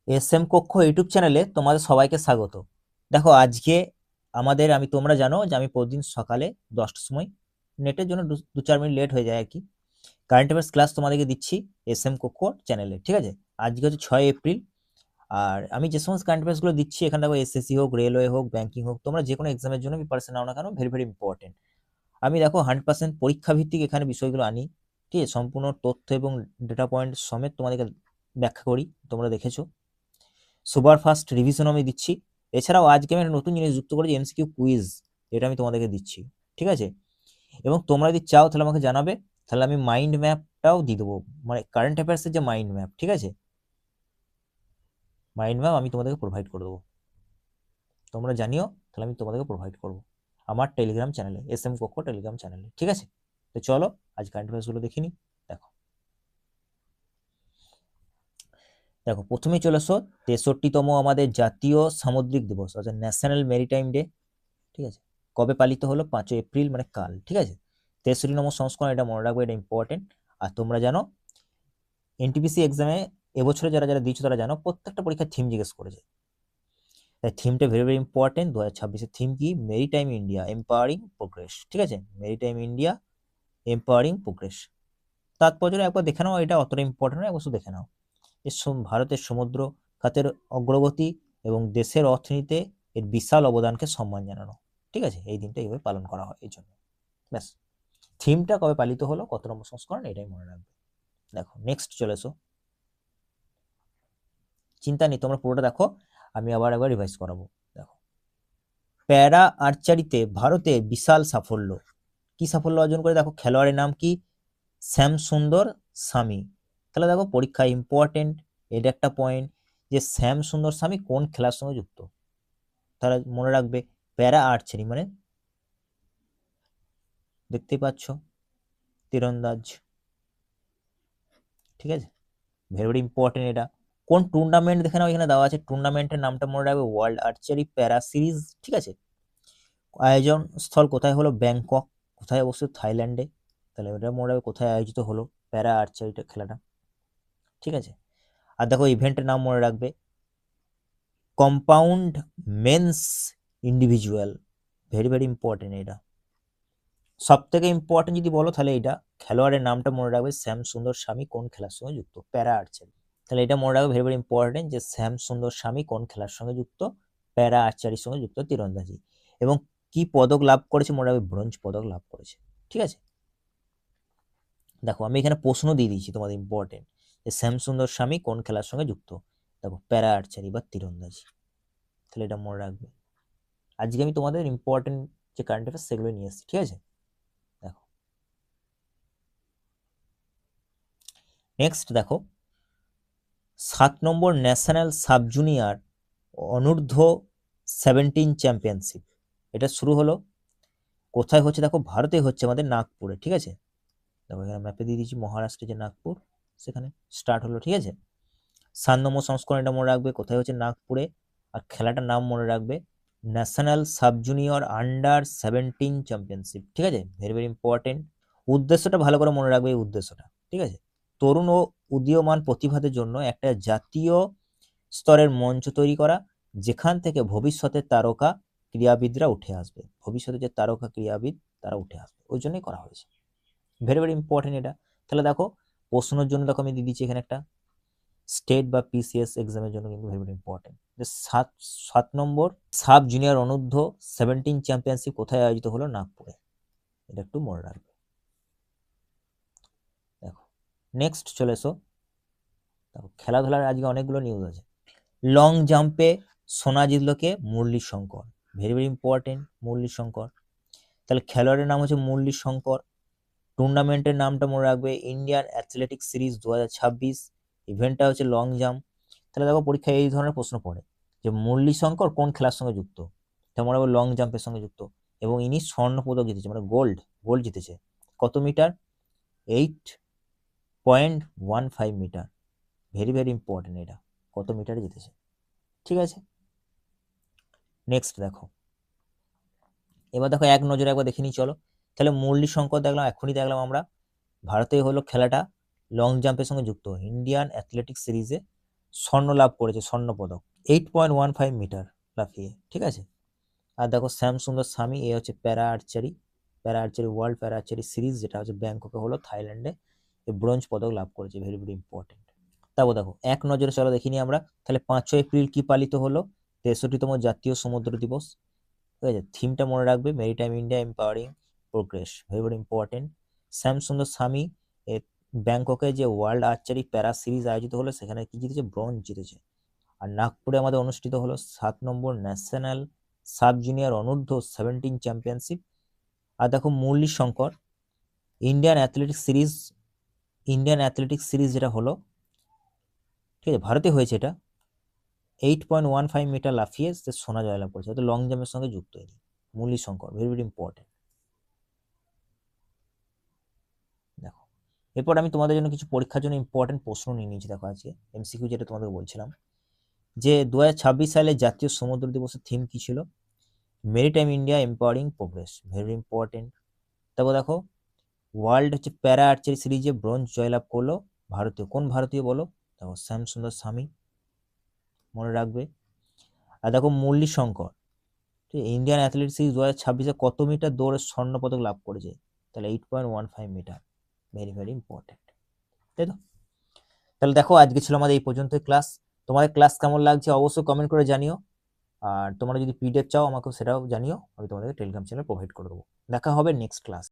SM কক্ষ YouTube চ্যানেলে তোমাদের সবাইকে স্বাগত। দেখো আজকে তোমরা জানো যে আমি প্রতিদিন সকালে 10টার সময় নেটের জন্য 2-4 মিনিট লেট হয়ে যায় আর কি কারেন্ট অ্যাফেয়ার্স ক্লাস তোমাদেরকে দিচ্ছি এসএম কক্ষ চ্যানেলে, ঠিক আছে? আজকে হচ্ছে 6 এপ্রিল। আর আমি যে সমস্ত কারেন্ট অ্যাফেয়ার্স গুলো দিচ্ছি এখানে দেখো এসএসসি হোক, রেলওয়ে হোক, ব্যাংকিং হোক, তোমরা যে কোনো এক্সামের জন্য প্রিপারেশন নাও না কেন, ভেরি ভেরি ইম্পর্টেন্ট। আমি দেখো 100% পরীক্ষা ভিত্তিক এখানে বিষয়গুলো আনি, ঠিক আছে? সম্পূর্ণ তথ্য এবং ডেটা পয়েন্ট সমেত তোমাদেরকে ব্যাখ্যা করি, তোমরা দেখেছো। সুপার ফাস্ট রিভিশন আমি দিচ্ছি। এছাড়াও আজকে আমি একটা নতুন জিনিস যুক্ত করেছি, এমসিকিউ কুইজ, এটা আমি তোমাদেরকে দিচ্ছি, ঠিক আছে? এবং তোমরা যদি চাও তাহলে আমাকে জানাবে, তাহলে আমি মাইন্ড ম্যাপটাও দিয়ে দেবো, মানে কারেন্ট অ্যাফেয়ার্সের যে মাইন্ড ম্যাপ, ঠিক আছে? মাইন্ড ম্যাপ আমি তোমাদেরকে প্রোভাইড করে দেবো, তোমরা জানিও, তাহলে আমি তোমাদেরকে প্রোভাইড করবো আমার টেলিগ্রাম চ্যানেলে, এসএম কক্ষ টেলিগ্রাম চ্যানেলে, ঠিক আছে? তো চলো আজ কারেন্ট অ্যাফেয়ার্সগুলো দেখিনি। দেখো দেখো প্রথমেই চলে এসো 63তম আমাদের জাতীয় সামুদ্রিক দিবস, অর্থাৎ ন্যাশনাল মেরিটাইম ডে, ঠিক আছে? কবে পালিত হলো? 5 এপ্রিল, মানে কাল, ঠিক আছে? 63তম সংস্করণ, এটা মনে রাখবে, এটা ইম্পর্টেন্ট। আর তোমরা জানো এনটিপিসি এক্সামে এবছরে যারা যারা দিয়েছো তারা জানো প্রত্যেকটা পরীক্ষার থিম জিজ্ঞেস করেছে, তাই থিমটা ভেরি ভেরি ইম্পর্টেন্ট। 2026-এর থিম কি? মেরিটাইম ইন্ডিয়া এম্পাওয়ারিং প্রোগ্রেস, ঠিক আছে? Maritime India empowering progress. তাৎপর্য একবার দেখে নাও, এটা অতটা ইম্পর্টেন্ট নয়, অবশ্য দেখে নাও। ভারতের সমুদ্র খাতের অগ্রগতি এবং দেশের অর্থনীতিতে এর বিশাল অবদানকে সম্মান জানানো, ঠিক আছে? এই দিনটা এইভাবে পালন করা হয় এই জন্য, ব্যাস। থিমটা কবে পালিত হলো, কত নম্বর সংস্করণ, এটাই মনে রাখবে। দেখো নেক্সট চলে এসো, চিন্তা নেই, তোমরা পুরোটা দেখো, আমি আবার একবার রিভাইজ করাবো। দেখো, প্যারা আর্চারিতে ভারতের বিশাল সাফল্য, কি সাফল্য অর্জন করে? দেখো খেলোয়াড়ের নাম কি? শ্যাম সুন্দর স্বামী। তাহলে দেখো পরীক্ষা ইম্পর্টেন্ট, এটা একটা পয়েন্ট, যে শ্যাম সুন্দর স্বামী কোন খেলার সঙ্গে যুক্ত, তাহলে মনে রাখবে প্যারা আর্চারি মানে দেখতেই পাচ্ছ তীরন্দাজ, ঠিক আছে? ভেরি ভেরি ইম্পর্টেন্ট এটা। কোন টুর্নামেন্ট দেখে নাও, এখানে দেওয়া আছে, টুর্নামেন্টের নামটা মনে রাখবে ওয়ার্ল্ড আর্চারি প্যারা সিরিজ, ঠিক আছে? আয়োজন স্থল কোথায় হলো? ব্যাংকক। কোথায় অবস্থিত? থাইল্যান্ডে। তাহলে ওটা মনে রাখবে কোথায় আয়োজিত হলো প্যারা আর্চারিটা খেলাটা, ঠিক আছে? আর দেখো ইভেন্টের নাম মনে রাখবে compound men's individual, very very important এটা। সব থেকে ইম্পর্টেন্ট যদি বলো তাহলে এটা, খেলোয়াড়ের নামটা মনে রাখবে শ্যাম সুন্দর স্বামী কোন খেলার সঙ্গে যুক্ত? প্যারা আর্চারি। তাহলে এটা মনে রাখবে ভেরি ভেরি ইম্পর্টেন্ট, যে শ্যাম সুন্দর স্বামী কোন খেলার সঙ্গে যুক্ত? প্যারা আর্চারির সঙ্গে যুক্ত, তীরন্দাজি। এবং কি পদক লাভ করেছে? মনে রাখবে ব্রোঞ্জ পদক লাভ করেছে, ঠিক আছে? দেখো আমি এখানে প্রশ্ন দিয়ে দিয়েছি তোমাদের ইম্পর্টেন্ট, যে শ্যাম সুন্দর স্বামী কোন খেলার সঙ্গে যুক্ত? দেখো প্যারা আর্চারি বা তীরন্দাজি, তাহলে এটা মনে রাখবে। আজকে আমি তোমাদের ইম্পর্টেন্ট যে কারেন্ট অ্যাফেয়ার্স সেগুলো নিয়ে এসেছি, ঠিক আছে? দেখো নেক্সট দেখো 7 নম্বর ন্যাশনাল সাব জুনিয়র অনূর্ধ্ব 17 চ্যাম্পিয়নশিপ, এটা শুরু হলো কোথায় হচ্ছে? দেখো ভারতে হচ্ছে, আমাদের নাগপুরে, ঠিক আছে? দেখো এখানে ম্যাপে দিয়ে দিচ্ছি মহারাষ্ট্রের যে নাগপুর, সেখানে স্টার্ট হলো, ঠিক আছে? 7 নম্বর সংস্করণ, এটা মনে রাখবে কোথায় হচ্ছে? নাগপুরে। আর খেলাটার নাম মনে রাখবে national sub junior under 17 championship, ঠিক আছে? Very very important. উদ্দেশ্যটা ভালো করে মনে রাখবে, এই উদ্দেশ্যটা, ঠিক আছে? তরুণ ও উদীয়মান প্রতিভাদের জন্য একটা জাতীয় স্তরের মঞ্চ তৈরি করা, যেখান থেকে ভবিষ্যতের তারকা ক্রীড়াবিদরা উঠে আসবে, ভবিষ্যতে যে তারকা ক্রীড়াবিদ তারা উঠে আসবে, ওই জন্যই করা হয়েছে। ভেরি ভেরি ইম্পর্টেন্ট এটা। তাহলে দেখো প্রশ্নের জন্য দেখো আমি দিয়ে দিচ্ছি এখানে একটা, স্টেট বা পিসিএস এক্সামের জন্য কিন্তু ভেরি ভেরি ইম্পর্টেন্ট, যে 7 নম্বর সাব জুনিয়র অনূর্ধ্ব 17 চ্যাম্পিয়নশিপ কোথায় আয়োজিত হলো? নাগপুরে, এটা একটু মনে রাখবে। দেখো নেক্সট চলে এসো, দেখো খেলাধুলার আজকে অনেকগুলো নিউজ আছে। লং জাম্পে সোনা জিতলো কে? মুরলী শঙ্কর, ভেরি ভেরি ইম্পর্টেন্ট, মুরলী শঙ্কর। তাহলে খেলোয়াড়ের নাম হচ্ছে মুরলী শঙ্কর। টুর্নামেন্টের নামটা মনে রাখবে ইন্ডিয়ান অ্যাথলেটিক্স সিরিজ 2026, ইভেন্টটা হচ্ছে লং জাম্প। তাহলে দেখো পরীক্ষায় এই ধরনের প্রশ্ন পড়ে, যে মুরলী শঙ্কর কোন খেলার সঙ্গে যুক্ত? তা মনে রাখবে লং জাম্পের সঙ্গে যুক্ত। এবং ইনি স্বর্ণ পদক জিতেছে, মানে গোল্ড গোল্ড জিতেছে। কত metre? 8.15 metre, very very important এটা, কত মিটারে জিতেছে, ঠিক আছে? নেক্সট দেখো, এবার দেখো এক নজরে একবার দেখে নিই চলো। তাহলে মুরলী শঙ্কর দেখলাম, এখনই দেখলাম আমরা, ভারতে হলো খেলাটা লং জাম্পের সঙ্গে যুক্ত ইন্ডিয়ান অ্যাথলেটিক্স সিরিজে স্বর্ণ লাভ করেছে, স্বর্ণপদক 8.15 মিটার লাফিয়ে, ঠিক আছে। আর দেখো শ্যামসুন্দর স্বামী, এ হচ্ছে প্যারা আর্চারি ওয়ার্ল্ড প্যারা আর্চারি সিরিজ, যেটা হচ্ছে ব্যাংককে হলো, থাইল্যান্ডে, এই ব্রোঞ্জ পদক লাভ করেছে, ভেরি ভেরি ইম্পর্টেন্ট। তারপর দেখো এক নজরে চলো দেখিনি আমরা, তাহলে 5 এপ্রিল কি পালিত হলো? 63তম জাতীয় সমুদ্র দিবস, ঠিক আছে। থিমটা মনে রাখবে, maritime India empowering progress, very very important. Shyamsundar স্বামী ব্যাংককে যে ওয়ার্ল্ড আর্চারি প্যারা সিরিজ আয়োজিত হলো, সেখানে কি জিতেছে? ব্রোঞ্জ জিতেছে। আর নাগপুরে আমাদের অনুষ্ঠিত হলো 7 নম্বর ন্যাশনাল সাব জুনিয়র অনূর্ধ্ব 17 চ্যাম্পিয়নশিপ। আর দেখো মুরলী শঙ্কর ইন্ডিয়ান অ্যাথলেটিক্স সিরিজ যেটা হলো, ঠিক আছে, ভারতে হয়েছে এটা, 8.15 মিটার লাফিয়ে সে সোনা জয়লাভ করেছে, তো লং জাম্পের সঙ্গে যুক্ত এটি, মুরলী শঙ্কর, ভেরি ভেরি ইম্পর্টেন্ট। দেখো এরপর আমি তোমাদের জন্য কিছু পরীক্ষার জন্য ইম্পর্টেন্ট প্রশ্ন নিয়ে নিয়েছি, দেখো আজকে এমসিকিউ, যেটা তোমাদের বলছিলাম যে 2026 সালে জাতীয় সমুদ্র দিবসের থিম কি ছিল? Maritime India empowering progress, very important. তারপর দেখো ওয়ার্ল্ড হচ্ছে প্যারা আর্চারি সিরিজে ব্রোঞ্জ জয়লাভ করলো কোন ভারতীয় বলো? দেখো শ্যামসুন্দর স্বামী, মনে রাখবে। আর দেখো মুরলী শঙ্কর, ঠিক, ইন্ডিয়ান অ্যাথলেটিক্স সিরিজ 2026-এ কত মিটার দৌড়ে স্বর্ণ পদক লাভ করেছে? তাহলে 8.15 মিটার, ভেরি ভেরি ইম্পর্টেন্ট, তাই তো। তাহলে দেখো আজকে ছিল আমাদের এই পর্যন্ত ক্লাস। তোমাদের ক্লাস কেমন লাগছে অবশ্যই কমেন্ট করে জানিও। আর তোমরা যদি পিডিএফ চাও আমাকে সেটাও জানিও, আমি তোমাদেরকে টেলিগ্রাম চ্যানেল প্রোভাইড করে দেবো। দেখা হবে নেক্সট ক্লাস।